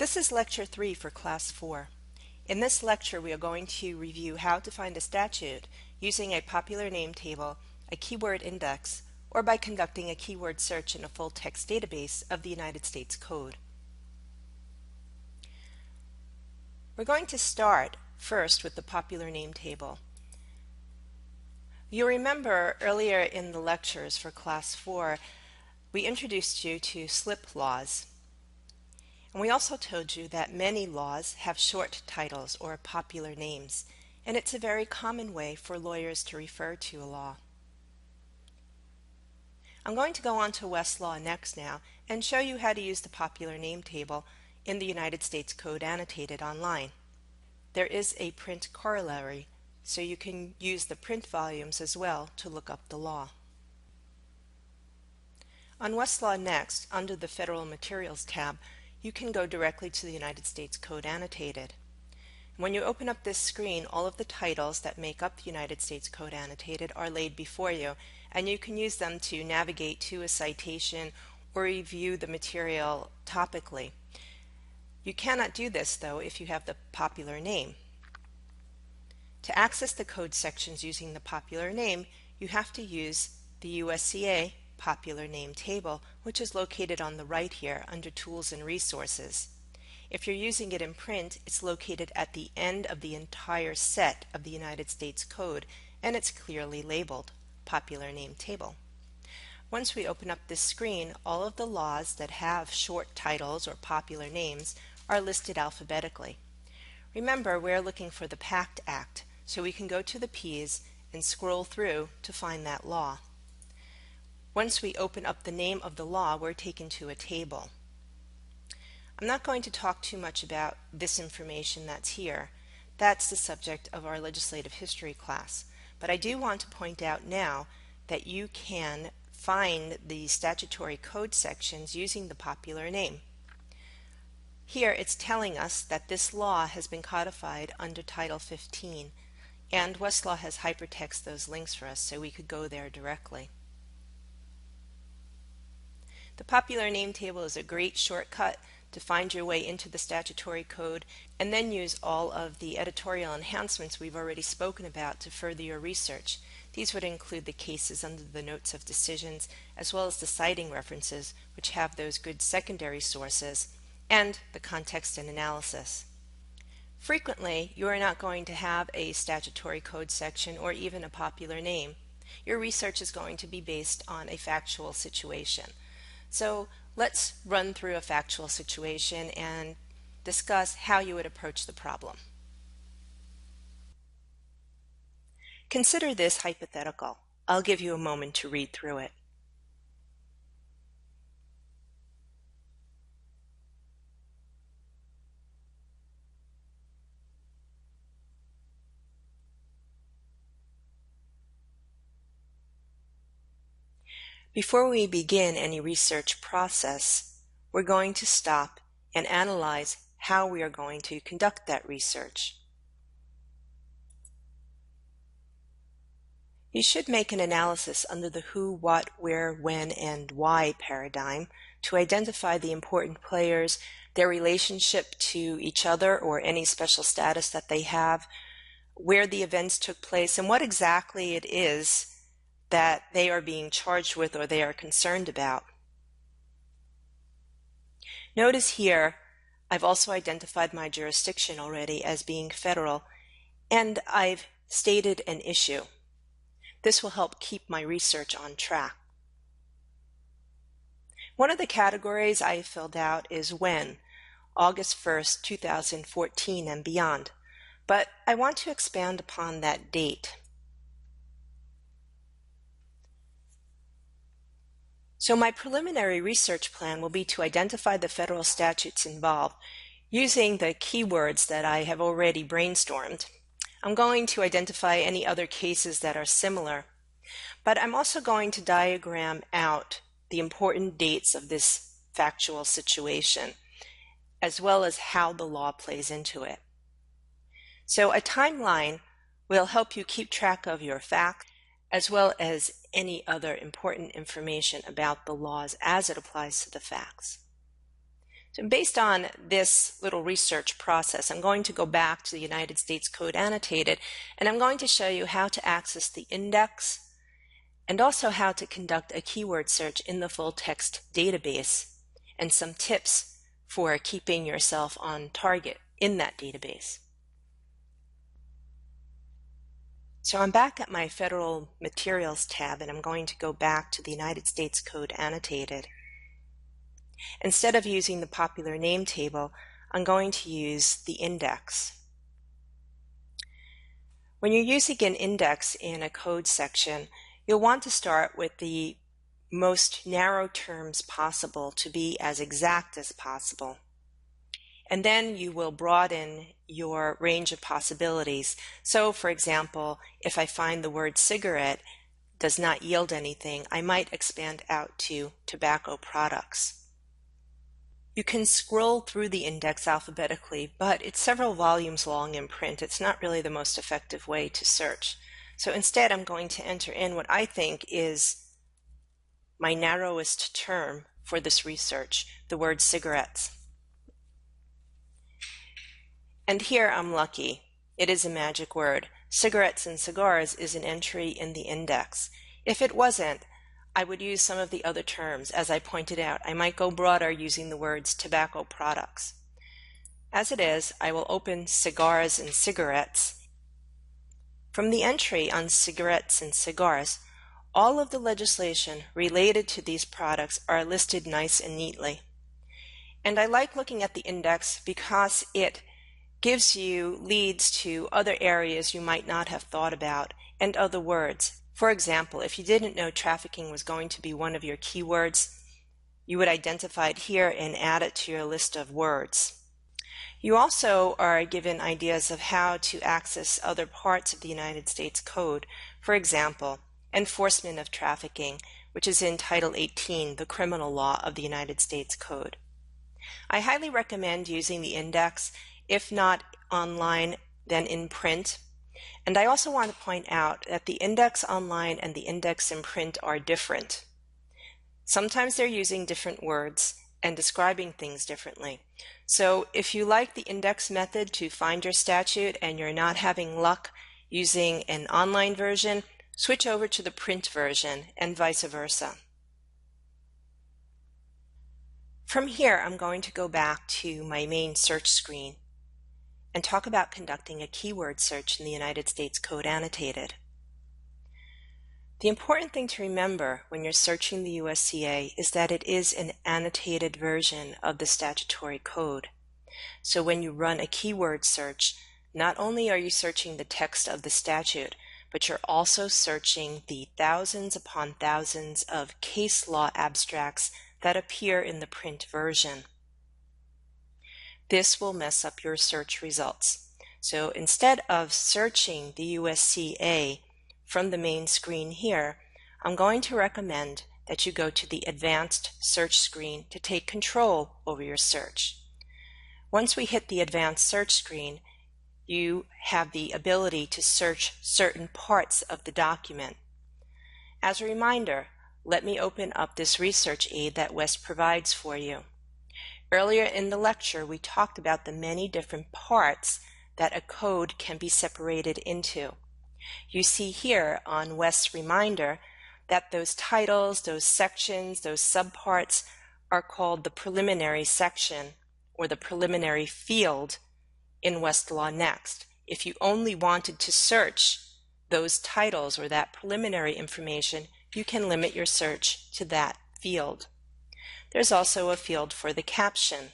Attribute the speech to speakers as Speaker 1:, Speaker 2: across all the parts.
Speaker 1: This is Lecture 3 for Class 4. In this lecture, we are going to review how to find a statute using a popular name table, a keyword index, or by conducting a keyword search in a full-text database of the United States Code. We're going to start first with the popular name table. You'll remember earlier in the lectures for Class 4, we introduced you to slip laws. And we also told you that many laws have short titles or popular names, and it's a very common way for lawyers to refer to a law. I'm going to go on to Westlawnext now and show you how to use the popular name table in the United States Code annotated online. There is a print corollary, so you can use the print volumes as well to look up the law. On Westlawnext, under the Federal Materials tab, you can go directly to the United States Code annotated. When you open up this screen, all of the titles that make up the United States Code annotated are laid before you, and you can use them to navigate to a citation or review the material topically. You cannot do this, though, if you have the popular name. To access the code sections using the popular name, you have to use the USCA popular name table, which is located on the right here under Tools and Resources. If you're using it in print, it's located at the end of the entire set of the United States Code, and it's clearly labeled Popular Name Table. Once we open up this screen, all of the laws that have short titles or popular names are listed alphabetically. Remember, we're looking for the PACT Act, so we can go to the P's and scroll through to find that law. Once we open up the name of the law, we're taken to a table. I'm not going to talk too much about this information that's here. That's the subject of our legislative history class. But I do want to point out now that you can find the statutory code sections using the popular name. Here it's telling us that this law has been codified under Title 15, and Westlaw has hypertext those links for us so we could go there directly. The popular name table is a great shortcut to find your way into the statutory code and then use all of the editorial enhancements we've already spoken about to further your research. These would include the cases under the notes of decisions, as well as the citing references, which have those good secondary sources, and the context and analysis. Frequently, you are not going to have a statutory code section or even a popular name. Your research is going to be based on a factual situation. So let's run through a factual situation and discuss how you would approach the problem. Consider this hypothetical. I'll give you a moment to read through it. Before we begin any research process, we're going to stop and analyze how we are going to conduct that research. You should make an analysis under the who, what, where, when, and why paradigm to identify the important players, their relationship to each other or any special status that they have, where the events took place, and what exactly it is that they are being charged with or they are concerned about. Notice here, I've also identified my jurisdiction already as being federal, and I've stated an issue. This will help keep my research on track. One of the categories I have filled out is when, August 1st, 2014 and beyond, but I want to expand upon that date. So my preliminary research plan will be to identify the federal statutes involved using the keywords that I have already brainstormed. I'm going to identify any other cases that are similar, but I'm also going to diagram out the important dates of this factual situation, as well as how the law plays into it. So a timeline will help you keep track of your facts, as well as any other important information about the laws as it applies to the facts. So based on this little research process, I'm going to go back to the United States Code Annotated, and I'm going to show you how to access the index and also how to conduct a keyword search in the full text database and some tips for keeping yourself on target in that database. So I'm back at my Federal Materials tab, and I'm going to go back to the United States Code Annotated. Instead of using the popular name table, I'm going to use the index. When you're using an index in a code section, you'll want to start with the most narrow terms possible to be as exact as possible. And then you will broaden your range of possibilities. So, for example, if I find the word cigarette does not yield anything, I might expand out to tobacco products. You can scroll through the index alphabetically, but it's several volumes long in print. It's not really the most effective way to search. So instead, I'm going to enter in what I think is my narrowest term for this research, the word cigarettes. And here I'm lucky. It is a magic word. Cigarettes and cigars is an entry in the index. If it wasn't, I would use some of the other terms. As I pointed out, I might go broader using the words tobacco products. As it is, I will open cigars and cigarettes. From the entry on cigarettes and cigars, all of the legislation related to these products are listed nice and neatly. And I like looking at the index because it gives you leads to other areas you might not have thought about and other words. For example, if you didn't know trafficking was going to be one of your keywords, you would identify it here and add it to your list of words. You also are given ideas of how to access other parts of the United States Code. For example, enforcement of trafficking, which is in Title 18, the criminal law of the United States Code. I highly recommend using the index, if not online, then in print. And I also want to point out that the index online and the index in print are different. Sometimes they're using different words and describing things differently. So if you like the index method to find your statute and you're not having luck using an online version, switch over to the print version and vice versa. From here, I'm going to go back to my main search screen and talk about conducting a keyword search in the United States Code Annotated. The important thing to remember when you're searching the USCA is that it is an annotated version of the statutory code. So when you run a keyword search, not only are you searching the text of the statute, but you're also searching the thousands upon thousands of case law abstracts that appear in the print version. This will mess up your search results. So instead of searching the USCA from the main screen here, I'm going to recommend that you go to the advanced search screen to take control over your search. Once we hit the advanced search screen, you have the ability to search certain parts of the document. As a reminder, let me open up this research aid that West provides for you. Earlier in the lecture, we talked about the many different parts that a code can be separated into. You see here on West's reminder that those titles, those sections, those subparts are called the preliminary section or the preliminary field in Westlawnext. If you only wanted to search those titles or that preliminary information, you can limit your search to that field. There's also a field for the caption.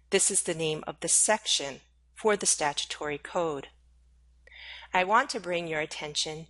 Speaker 1: This is the name of the section for the statutory code. I want to bring your attention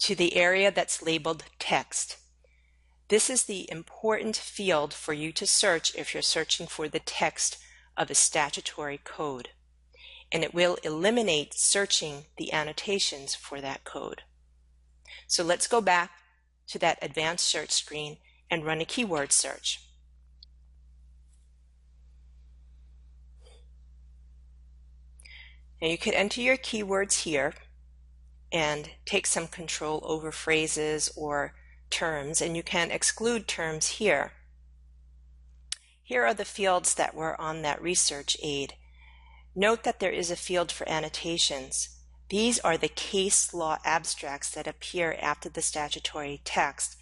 Speaker 1: to the area that's labeled text. This is the important field for you to search if you're searching for the text of a statutory code, and it will eliminate searching the annotations for that code. So let's go back to that advanced search screen and run a keyword search. Now you could enter your keywords here and take some control over phrases or terms, and you can exclude terms here. Here are the fields that were on that research aid. Note that there is a field for annotations. These are the case law abstracts that appear after the statutory text,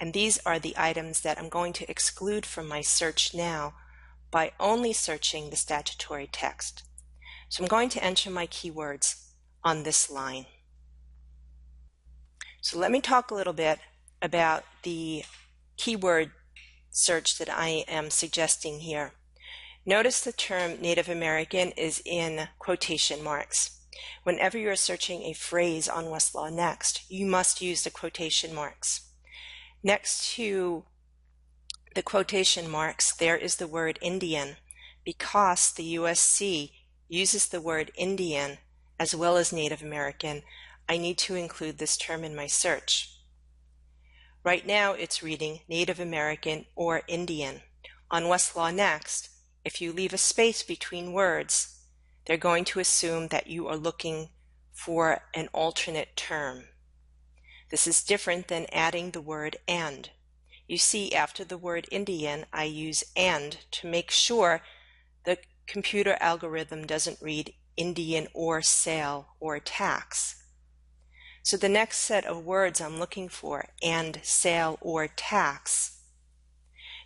Speaker 1: and these are the items that I'm going to exclude from my search now by only searching the statutory text. So I'm going to enter my keywords on this line. So let me talk a little bit about the keyword search that I am suggesting here. Notice the term Native American is in quotation marks. Whenever you're searching a phrase on Westlawnext, you must use the quotation marks. Next to the quotation marks, there is the word Indian. Because the USC uses the word Indian as well as Native American, I need to include this term in my search. Right now it's reading Native American or Indian. On Westlawnext, if you leave a space between words, they're going to assume that you are looking for an alternate term. This is different than adding the word and. You see, after the word Indian, I use and to make sure the computer algorithm doesn't read Indian or sale or tax. So the next set of words I'm looking for, and, sale, or tax.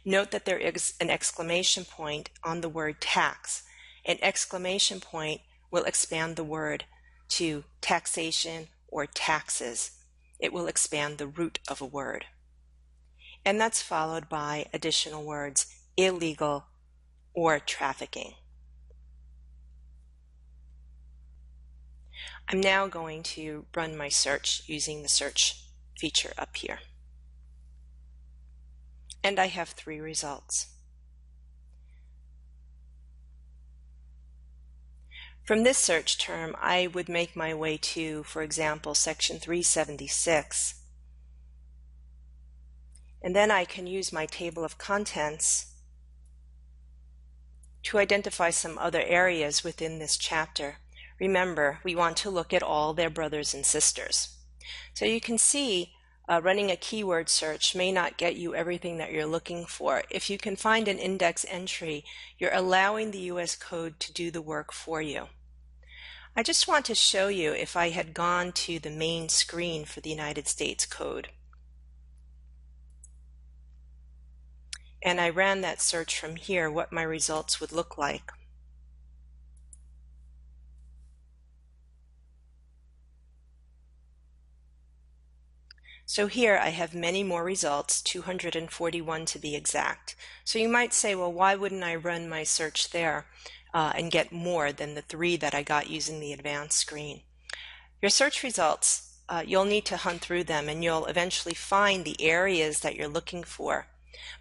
Speaker 1: Note that there is an exclamation point on the word tax. An exclamation point will expand the word to taxation or taxes. It will expand the root of a word. And that's followed by additional words, illegal or trafficking. I'm now going to run my search using the search feature up here. And I have 3 results. From this search term, I would make my way to, for example, section 376. And then I can use my table of contents to identify some other areas within this chapter. Remember, we want to look at all their brothers and sisters. So you can see running a keyword search may not get you everything that you're looking for. If you can find an index entry, you're allowing the US Code to do the work for you. I just want to show you, if I had gone to the main screen for the United States Code, and I ran that search from here, what my results would look like. So here I have many more results, 241 to be exact. So you might say, well, why wouldn't I run my search there and get more than the 3 that I got using the advanced screen? Your search results, you'll need to hunt through them and you'll eventually find the areas that you're looking for.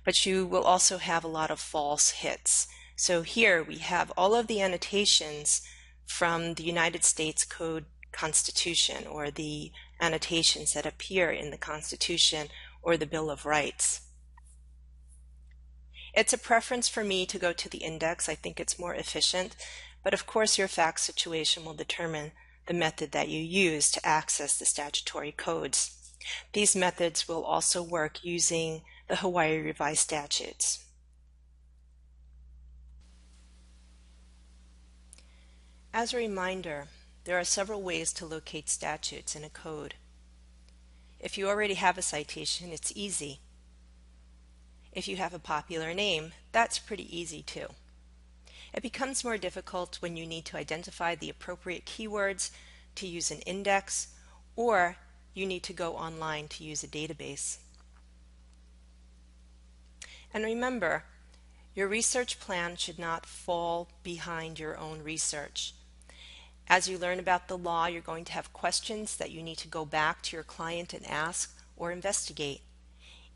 Speaker 1: But you will also have a lot of false hits. So here we have all of the annotations from the United States Code Constitution, or the annotations that appear in the Constitution or the Bill of Rights. It's a preference for me to go to the index. I think it's more efficient, but of course your fact situation will determine the method that you use to access the statutory codes. These methods will also work using the Hawaii Revised Statutes. As a reminder, there are several ways to locate statutes in a code. If you already have a citation, it's easy. If you have a popular name, that's pretty easy too. It becomes more difficult when you need to identify the appropriate keywords to use an index, or you need to go online to use a database. And remember, your research plan should not fall behind your own research. As you learn about the law, you're going to have questions that you need to go back to your client and ask or investigate.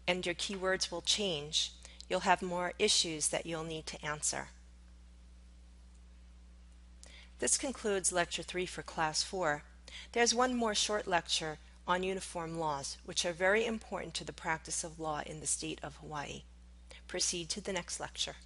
Speaker 1: And your keywords will change. You'll have more issues that you'll need to answer. This concludes Lecture 3 for Class 4. There's one more short lecture on uniform laws, which are very important to the practice of law in the state of Hawaii. Proceed to the next lecture.